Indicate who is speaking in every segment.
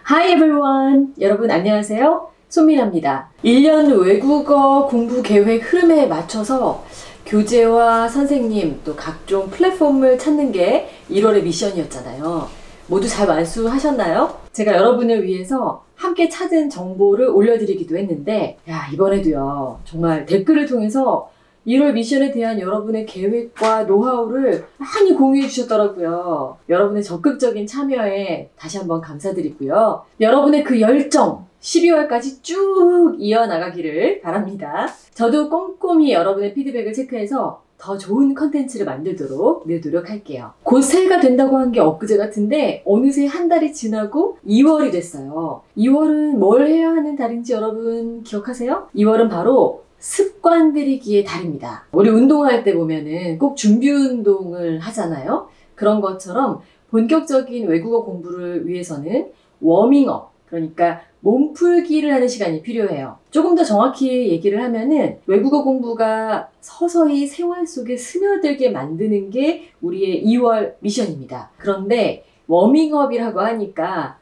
Speaker 1: Hi everyone! 여러분 안녕하세요. 손민아입니다. 1년 외국어 공부 계획 흐름에 맞춰서 교재와 선생님 또 각종 플랫폼을 찾는 게 1월의 미션이었잖아요. 모두 잘 완수하셨나요? 제가 여러분을 위해서 함께 찾은 정보를 올려드리기도 했는데 이번에도요 정말 댓글을 통해서 1월 미션에 대한 여러분의 계획과 노하우를 많이 공유해 주셨더라고요. 여러분의 적극적인 참여에 다시 한번 감사드리고요. 여러분의 그 열정 12월까지 쭉 이어나가기를 바랍니다. 저도 꼼꼼히 여러분의 피드백을 체크해서 더 좋은 컨텐츠를 만들도록 늘 노력할게요. 곧 새해가 된다고 한 게 엊그제 같은데 어느새 한 달이 지나고 2월이 됐어요. 2월은 뭘 해야 하는 달인지 여러분 기억하세요? 2월은 바로 습관 들이기의 달입니다. 우리 운동할 때 보면은 꼭 준비 운동을 하잖아요. 그런 것처럼 본격적인 외국어 공부를 위해서는 워밍업, 그러니까 몸풀기를 하는 시간이 필요해요. 조금 더 정확히 얘기를 하면은 외국어 공부가 서서히 생활 속에 스며들게 만드는 게 우리의 2월 미션입니다. 그런데 워밍업이라고 하니까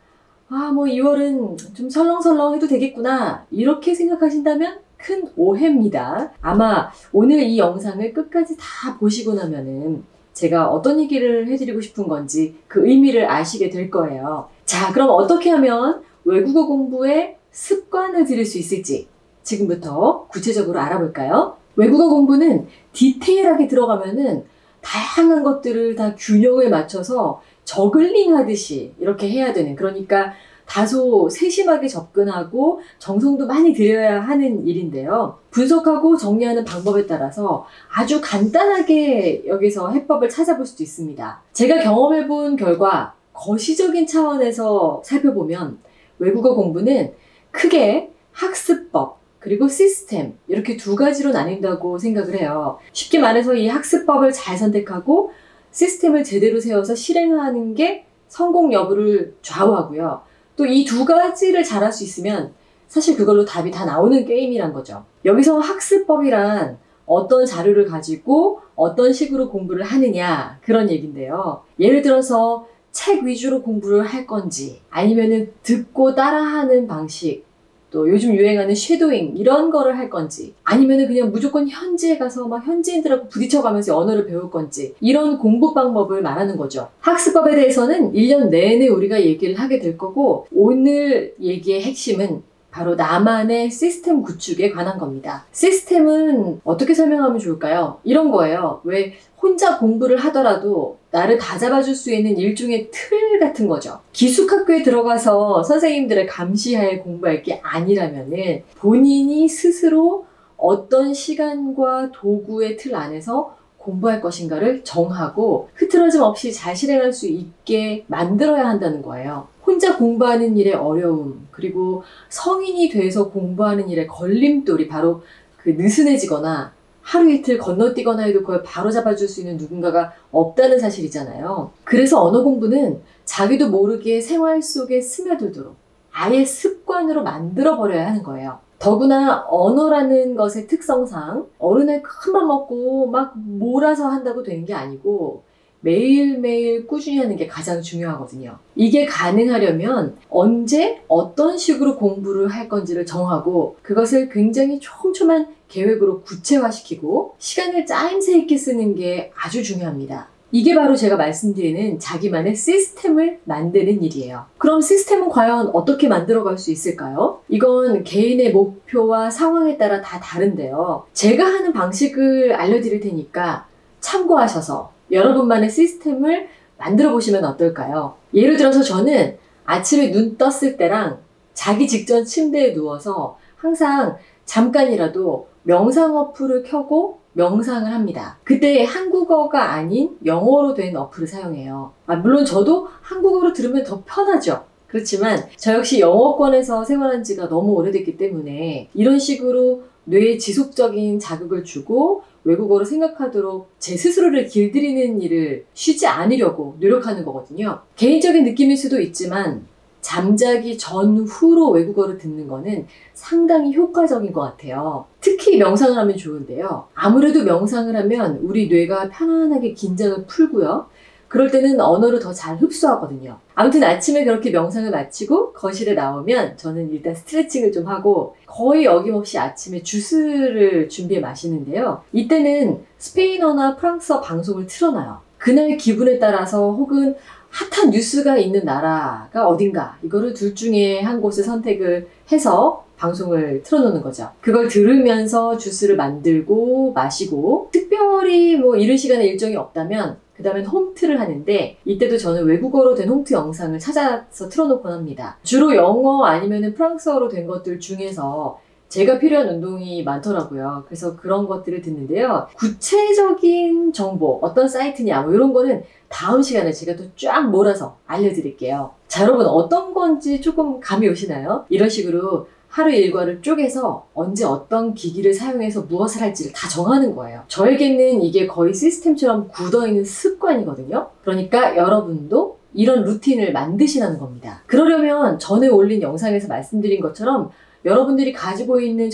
Speaker 1: 2월은 좀 설렁설렁 해도 되겠구나 이렇게 생각하신다면 큰 오해입니다. 아마 오늘 이 영상을 끝까지 다 보시고 나면은 제가 어떤 얘기를 해드리고 싶은 건지 그 의미를 아시게 될 거예요. 자, 그럼 어떻게 하면 외국어 공부에 습관을 들일 수 있을지 지금부터 구체적으로 알아볼까요? 외국어 공부는 디테일하게 들어가면은 다양한 것들을 다 균형을 맞춰서 저글링 하듯이 이렇게 해야 되는, 그러니까 다소 세심하게 접근하고 정성도 많이 들여야 하는 일인데요. 분석하고 정리하는 방법에 따라서 아주 간단하게 여기서 해법을 찾아볼 수도 있습니다. 제가 경험해본 결과 거시적인 차원에서 살펴보면 외국어 공부는 크게 학습법 그리고 시스템 이렇게 두 가지로 나뉜다고 생각을 해요. 쉽게 말해서 이 학습법을 잘 선택하고 시스템을 제대로 세워서 실행하는 게 성공 여부를 좌우하고요. 또 이 두 가지를 잘할 수 있으면 사실 그걸로 답이 다 나오는 게임이란 거죠. 여기서 학습법이란 어떤 자료를 가지고 어떤 식으로 공부를 하느냐 그런 얘기인데요. 예를 들어서 책 위주로 공부를 할 건지 아니면은 듣고 따라하는 방식, 또 요즘 유행하는 쉐도잉 이런 거를 할 건지 아니면은 그냥 무조건 현지에 가서 막 현지인들하고 부딪혀가면서 언어를 배울 건지 이런 공부 방법을 말하는 거죠. 학습법에 대해서는 1년 내내 우리가 얘기를 하게 될 거고 오늘 얘기의 핵심은 바로 나만의 시스템 구축에 관한 겁니다. 시스템은 어떻게 설명하면 좋을까요? 이런 거예요. 왜 혼자 공부를 하더라도 나를 다 잡아줄 수 있는 일종의 틀 같은 거죠. 기숙학교에 들어가서 선생님들의 감시하에 공부할 게 아니라면은 본인이 스스로 어떤 시간과 도구의 틀 안에서 공부할 것인가를 정하고 흐트러짐 없이 잘 실행할 수 있게 만들어야 한다는 거예요. 혼자 공부하는 일의 어려움, 그리고 성인이 돼서 공부하는 일의 걸림돌이 바로 그 느슨해지거나 하루 이틀 건너뛰거나 해도 그걸 바로잡아줄 수 있는 누군가가 없다는 사실이잖아요. 그래서 언어 공부는 자기도 모르게 생활 속에 스며들도록 아예 습관으로 만들어버려야 하는 거예요. 더구나 언어라는 것의 특성상 어느 날 큰맘 먹고 막 몰아서 한다고 되는 게 아니고 매일매일 꾸준히 하는 게 가장 중요하거든요. 이게 가능하려면 언제 어떤 식으로 공부를 할 건지를 정하고 그것을 굉장히 촘촘한 계획으로 구체화시키고 시간을 짜임새 있게 쓰는 게 아주 중요합니다. 이게 바로 제가 말씀드리는 자기만의 시스템을 만드는 일이에요. 그럼 시스템은 과연 어떻게 만들어갈 수 있을까요? 이건 개인의 목표와 상황에 따라 다 다른데요. 제가 하는 방식을 알려드릴 테니까 참고하셔서 여러분만의 시스템을 만들어 보시면 어떨까요? 예를 들어서 저는 아침에 눈 떴을 때랑 자기 직전 침대에 누워서 항상 잠깐이라도 명상 어플을 켜고 명상을 합니다. 그때 한국어가 아닌 영어로 된 어플을 사용해요. 물론 저도 한국어로 들으면 더 편하죠. 그렇지만 저 역시 영어권에서 생활한 지가 너무 오래됐기 때문에 이런 식으로 뇌에 지속적인 자극을 주고 외국어를 생각하도록 제 스스로를 길들이는 일을 쉬지 않으려고 노력하는 거거든요. 개인적인 느낌일 수도 있지만 잠자기 전후로 외국어를 듣는 거는 상당히 효과적인 것 같아요. 특히 명상을 하면 좋은데요. 아무래도 명상을 하면 우리 뇌가 편안하게 긴장을 풀고요. 그럴 때는 언어를 더 잘 흡수하거든요. 아무튼 아침에 그렇게 명상을 마치고 거실에 나오면 저는 일단 스트레칭을 좀 하고 거의 어김없이 아침에 주스를 준비해 마시는데요. 이때는 스페인어나 프랑스어 방송을 틀어놔요. 그날 기분에 따라서 혹은 핫한 뉴스가 있는 나라가 어딘가 이거를 둘 중에 한 곳을 선택을 해서 방송을 틀어놓는 거죠. 그걸 들으면서 주스를 만들고 마시고 특별히 뭐 이른 시간에 일정이 없다면 그 다음엔 홈트를 하는데 이때도 저는 외국어로 된 홈트 영상을 찾아서 틀어놓곤 합니다. 주로 영어 아니면 프랑스어로 된 것들 중에서 제가 필요한 운동이 많더라고요. 그래서 그런 것들을 듣는데요. 구체적인 정보, 어떤 사이트냐 뭐 이런 거는 다음 시간에 제가 또 쫙 몰아서 알려드릴게요. 자, 여러분 어떤 건지 조금 감이 오시나요? 이런 식으로 하루 일과를 쪼개서 언제 어떤 기기를 사용해서 무엇을 할지를 다 정하는 거예요. 저에게는 이게 거의 시스템처럼 굳어있는 습관이거든요. 그러니까 여러분도 이런 루틴을 만드시라는 겁니다. 그러려면 전에 올린 영상에서 말씀드린 것처럼 여러분들이 가지고 있는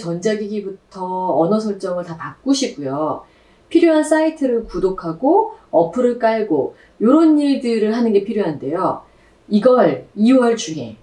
Speaker 1: 전자기기부터 언어 설정을 다 바꾸시고요. 필요한 사이트를 구독하고 어플을 깔고 이런 일들을 하는 게 필요한데요. 이걸 2월 중에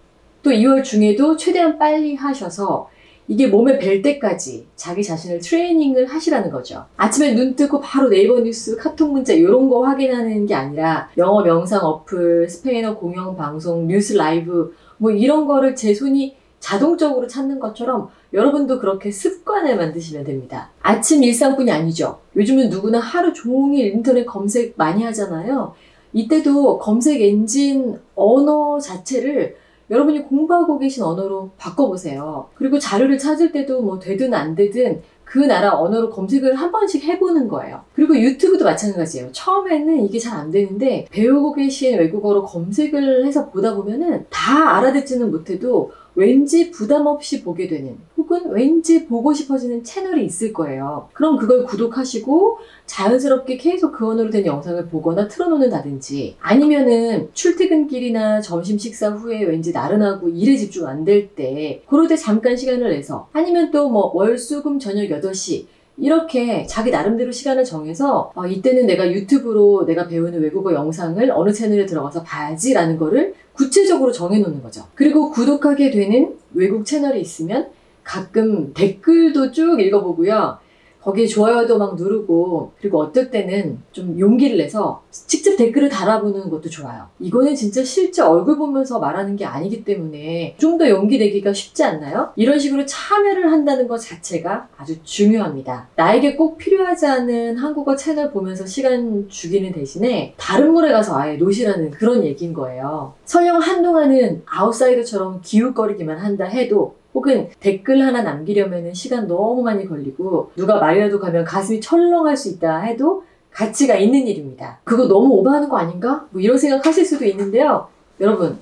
Speaker 1: 또 2월 중에도 최대한 빨리 하셔서 이게 몸에 뵐 때까지 자기 자신을 트레이닝을 하시라는 거죠. 아침에 눈 뜨고 바로 네이버 뉴스, 카톡 문자 이런 거 확인하는 게 아니라 영어 명상 어플, 스페인어 공영 방송, 뉴스 라이브 뭐 이런 거를 제 손이 자동적으로 찾는 것처럼 여러분도 그렇게 습관을 만드시면 됩니다. 아침 일상뿐이 아니죠. 요즘은 누구나 하루 종일 인터넷 검색 많이 하잖아요. 이때도 검색 엔진 언어 자체를 여러분이 공부하고 계신 언어로 바꿔보세요. 그리고 자료를 찾을 때도 뭐 되든 안 되든 그 나라 언어로 검색을 한 번씩 해보는 거예요. 그리고 유튜브도 마찬가지예요. 처음에는 이게 잘 안 되는데 배우고 계신 외국어로 검색을 해서 보다 보면은 다 알아듣지는 못해도 왠지 부담 없이 보게 되는 혹은 왠지 보고 싶어지는 채널이 있을 거예요. 그럼 그걸 구독하시고 자연스럽게 계속 그 언어로 된 영상을 보거나 틀어놓는다든지 아니면은 출퇴근길이나 점심 식사 후에 왠지 나른하고 일에 집중 안 될 때 그럴 때 잠깐 시간을 내서 아니면 또 뭐 월수금 저녁 8시 이렇게 자기 나름대로 시간을 정해서 이때는 내가 유튜브로 내가 배우는 외국어 영상을 어느 채널에 들어가서 봐야지라는 거를 구체적으로 정해놓는 거죠. 그리고 구독하게 되는 외국 채널이 있으면 가끔 댓글도 쭉 읽어보고요. 거기에 좋아요도 막 누르고 그리고 어떨 때는 좀 용기를 내서 직접 댓글을 달아보는 것도 좋아요. 이거는 진짜 실제 얼굴 보면서 말하는 게 아니기 때문에 좀 더 용기 내기가 쉽지 않나요? 이런 식으로 참여를 한다는 것 자체가 아주 중요합니다. 나에게 꼭 필요하지 않은 한국어 채널 보면서 시간 죽이는 대신에 다른 물에 가서 아예 노시라는 그런 얘기인 거예요. 설령 한동안은 아웃사이더처럼 기웃거리기만 한다 해도 혹은 댓글 하나 남기려면 시간 너무 많이 걸리고 누가 말이라도 가면 가슴이 철렁할 수 있다 해도 가치가 있는 일입니다. 그거 너무 오버하는 거 아닌가? 뭐 이런 생각하실 수도 있는데요. 여러분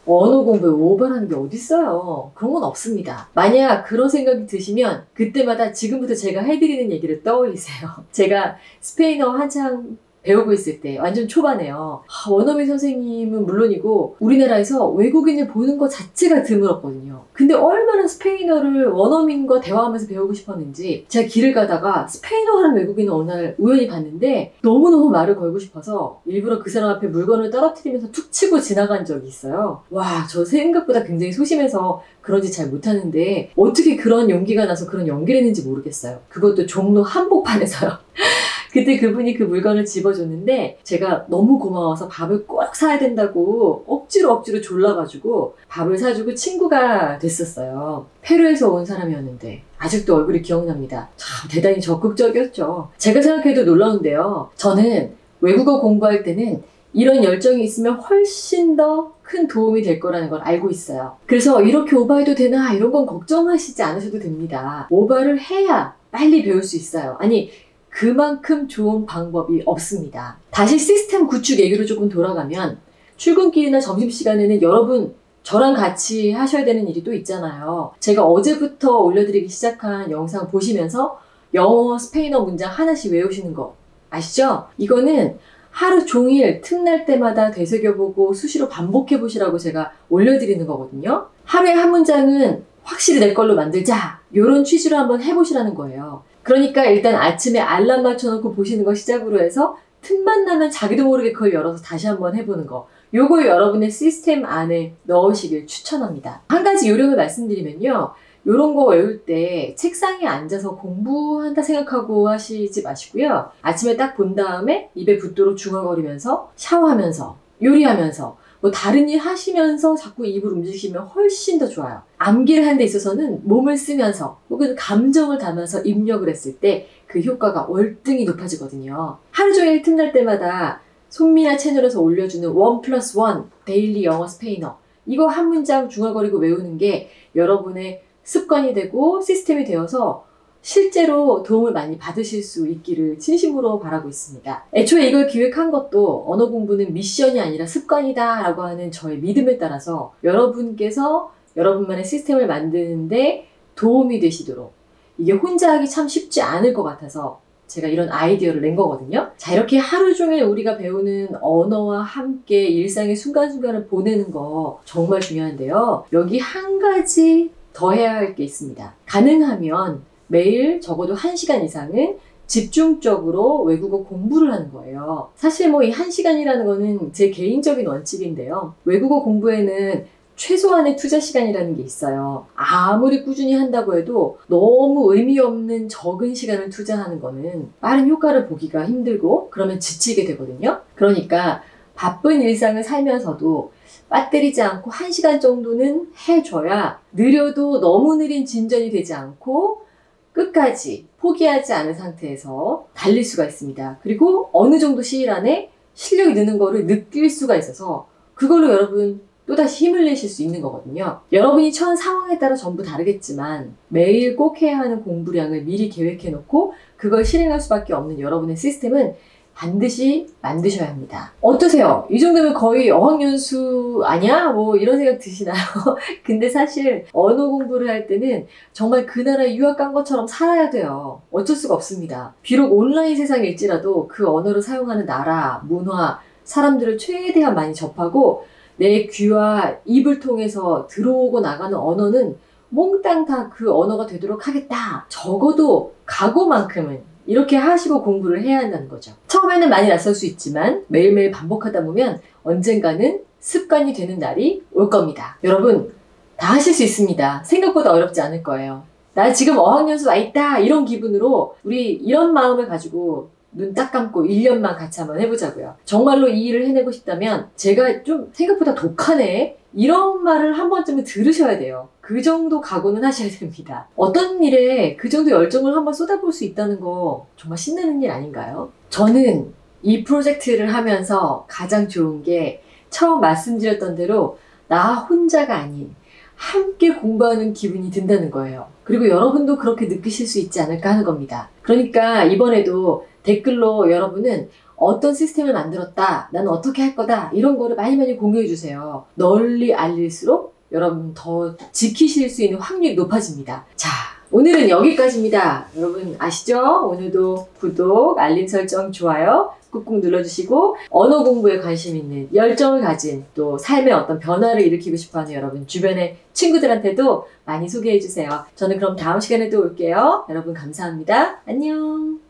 Speaker 1: 언어 공부에 오버하는 게 어딨어요. 그런 건 없습니다. 만약 그런 생각이 드시면 그때마다 지금부터 제가 해드리는 얘기를 떠올리세요. 제가 스페인어 한창 배우고 있을 때 완전 초반에요. 원어민 선생님은 물론이고 우리나라에서 외국인을 보는 것 자체가 드물었거든요. 근데 얼마나 스페인어를 원어민과 대화하면서 배우고 싶었는지 제가 길을 가다가 스페인어 하는 외국인을 어느 날 우연히 봤는데 너무너무 말을 걸고 싶어서 일부러 그 사람 앞에 물건을 떨어뜨리면서 툭 치고 지나간 적이 있어요. 와, 저 생각보다 굉장히 소심해서 그런지 잘 못하는데 어떻게 그런 용기가 나서 그런 연기를 했는지 모르겠어요. 그것도 종로 한복판에서요. 그때 그분이 그 물건을 집어줬는데 제가 너무 고마워서 밥을 꼭 사야 된다고 억지로 졸라가지고 밥을 사주고 친구가 됐었어요. 페루에서 온 사람이었는데 아직도 얼굴이 기억납니다. 참 대단히 적극적이었죠. 제가 생각해도 놀라운데요. 저는 외국어 공부할 때는 이런 열정이 있으면 훨씬 더 큰 도움이 될 거라는 걸 알고 있어요. 그래서 이렇게 오버해도 되나 이런 건 걱정하시지 않으셔도 됩니다. 오버를 해야 빨리 배울 수 있어요. 아니 그만큼 좋은 방법이 없습니다. 다시 시스템 구축 얘기로 조금 돌아가면 출근길이나 점심시간에는 여러분 저랑 같이 하셔야 되는 일이 또 있잖아요. 제가 어제부터 올려드리기 시작한 영상 보시면서 영어, 스페인어 문장 하나씩 외우시는 거 아시죠? 이거는 하루 종일 틈날 때마다 되새겨보고 수시로 반복해보시라고 제가 올려드리는 거거든요. 하루에 한 문장은 확실히 내 걸로 만들자 이런 취지로 한번 해보시라는 거예요. 그러니까 일단 아침에 알람 맞춰놓고 보시는 거 시작으로 해서 틈만 나면 자기도 모르게 그걸 열어서 다시 한번 해보는 거. 요걸 여러분의 시스템 안에 넣으시길 추천합니다. 한 가지 요령을 말씀드리면요. 요런 거 외울 때 책상에 앉아서 공부한다 생각하고 하시지 마시고요. 아침에 딱 본 다음에 입에 붓도록 중얼거리면서 샤워하면서 요리하면서 뭐 다른 일 하시면서 자꾸 입을 움직이시면 훨씬 더 좋아요. 암기를 하는 데 있어서는 몸을 쓰면서 혹은 감정을 담아서 입력을 했을 때 그 효과가 월등히 높아지거든요. 하루 종일 틈날 때마다 손미나 채널에서 올려주는 1+1 데일리 영어 스페인어, 이거 한 문장 중얼거리고 외우는 게 여러분의 습관이 되고 시스템이 되어서 실제로 도움을 많이 받으실 수 있기를 진심으로 바라고 있습니다. 애초에 이걸 기획한 것도 언어 공부는 미션이 아니라 습관이다 라고 하는 저의 믿음에 따라서 여러분께서 여러분만의 시스템을 만드는데 도움이 되시도록, 이게 혼자 하기 참 쉽지 않을 것 같아서 제가 이런 아이디어를 낸 거거든요. 자, 이렇게 하루 종일 우리가 배우는 언어와 함께 일상의 순간순간을 보내는 거 정말 중요한데요. 여기 한 가지 더 해야 할 게 있습니다. 가능하면 매일 적어도 1시간 이상은 집중적으로 외국어 공부를 하는 거예요. 사실 뭐 이 1시간이라는 거는 제 개인적인 원칙인데요. 외국어 공부에는 최소한의 투자 시간이라는 게 있어요. 아무리 꾸준히 한다고 해도 너무 의미 없는 적은 시간을 투자하는 거는 빠른 효과를 보기가 힘들고 그러면 지치게 되거든요. 그러니까 바쁜 일상을 살면서도 빠뜨리지 않고 1시간 정도는 해줘야 느려도 너무 느린 진전이 되지 않고 끝까지 포기하지 않은 상태에서 달릴 수가 있습니다. 그리고 어느 정도 시일 안에 실력이 느는 거를 느낄 수가 있어서 그걸로 여러분 또다시 힘을 내실 수 있는 거거든요. 여러분이 처한 상황에 따라 전부 다르겠지만 매일 꼭 해야 하는 공부량을 미리 계획해 놓고 그걸 실행할 수밖에 없는 여러분의 시스템은 반드시 만드셔야 합니다. 어떠세요? 이 정도면 거의 어학연수 아니야? 뭐 이런 생각 드시나요? 근데 사실 언어 공부를 할 때는 정말 그 나라에 유학 간 것처럼 살아야 돼요. 어쩔 수가 없습니다. 비록 온라인 세상일지라도 그 언어를 사용하는 나라, 문화, 사람들을 최대한 많이 접하고 내 귀와 입을 통해서 들어오고 나가는 언어는 몽땅 다 그 언어가 되도록 하겠다. 적어도 각오만큼은 이렇게 하시고 공부를 해야 한다는 거죠. 처음에는 많이 낯설 수 있지만 매일매일 반복하다 보면 언젠가는 습관이 되는 날이 올 겁니다. 여러분, 다 하실 수 있습니다. 생각보다 어렵지 않을 거예요. 나 지금 어학연수 와 있다 이런 기분으로 우리 이런 마음을 가지고 눈 딱 감고 1년만 같이 한번 해보자고요. 정말로 이 일을 해내고 싶다면 제가 좀 생각보다 독하네 이런 말을 한 번쯤은 들으셔야 돼요. 그 정도 각오는 하셔야 됩니다. 어떤 일에 그 정도 열정을 한번 쏟아볼 수 있다는 거 정말 신나는 일 아닌가요? 저는 이 프로젝트를 하면서 가장 좋은 게 처음 말씀드렸던 대로 나 혼자가 아닌 함께 공부하는 기분이 든다는 거예요. 그리고 여러분도 그렇게 느끼실 수 있지 않을까 하는 겁니다. 그러니까 이번에도 댓글로 여러분은 어떤 시스템을 만들었다, 나는 어떻게 할 거다 이런 거를 많이 공유해 주세요. 널리 알릴수록 여러분 더 지키실 수 있는 확률이 높아집니다. 자, 오늘은 여기까지입니다. 여러분 아시죠? 오늘도 구독, 알림 설정, 좋아요 꾹꾹 눌러주시고 언어 공부에 관심 있는 열정을 가진 또 삶의 어떤 변화를 일으키고 싶어하는 여러분 주변의 친구들한테도 많이 소개해 주세요. 저는 그럼 다음 시간에 또 올게요. 여러분 감사합니다. 안녕.